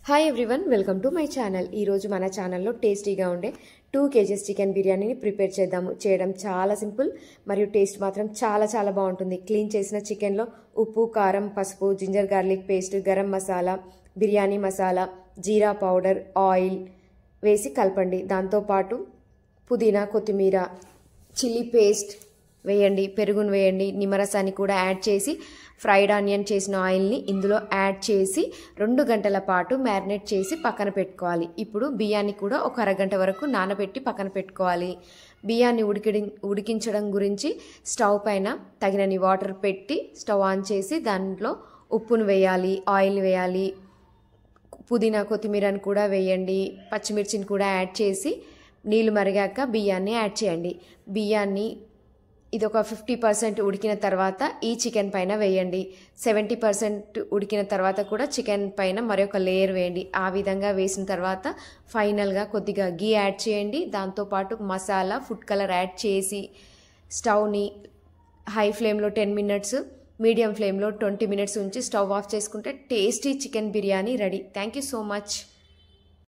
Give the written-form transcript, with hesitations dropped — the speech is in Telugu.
Hi everyone, welcome to my channel. ఈరోజు మన ఛానల్లో టేస్టీగా ఉండే 2 kgs చికెన్ బిర్యానీని ప్రిపేర్ చేద్దాము. చేయడం చాలా సింపుల్ మరియు టేస్ట్ మాత్రం చాలా బాగుంటుంది. క్లీన్ చేసిన చికెన్లో ఉప్పు, కారం, పసుపు, ginger garlic paste, garam masala, biryani masala, jeera powder, oil వేసి కలపండి. దాంతోపాటు పుదీనా, కొత్తిమీర, చిల్లీ పేస్ట్ వేయండి, పెరుగును వేయండి, నిమ్మరసాన్ని కూడా యాడ్ చేసి ఫ్రైడ్ ఆనియన్ చేసిన ఆయిల్ని ఇందులో యాడ్ చేసి 2 గంటల పాటు మ్యారినేట్ చేసి పక్కన పెట్టుకోవాలి. ఇప్పుడు బియ్యాన్ని కూడా ఒక అరగంట వరకు నానబెట్టి పక్కన పెట్టుకోవాలి. బియ్యాన్ని ఉడికించడం గురించి స్టవ్ పైన తగినన్ని వాటర్ పెట్టి స్టవ్ ఆన్ చేసి దాంట్లో ఉప్పును వేయాలి, ఆయిల్ వేయాలి, పుదీనా, కొత్తిమీరని కూడా వేయండి, పచ్చిమిర్చిని కూడా యాడ్ చేసి నీళ్లు మరిగాక బియ్యాన్ని యాడ్ చేయండి. బియ్యాన్ని ఇది ఒక 50% ఉడికిన తర్వాత ఈ చికెన్ పైన వేయండి. 70% ఉడికిన తర్వాత కూడా చికెన్ పైన మరొక లేయర్ వేయండి. ఆ విధంగా వేసిన తర్వాత ఫైనల్గా కొద్దిగా గీ యాడ్ చేయండి. దాంతోపాటు మసాలా, ఫుడ్ కలర్ యాడ్ చేసి స్టవ్ని హై ఫ్లేమ్లో 10 minutes, మీడియం ఫ్లేమ్లో 20 minutes ఉంచి స్టవ్ ఆఫ్ చేసుకుంటే tasty chicken biryani ready. Thank you so much.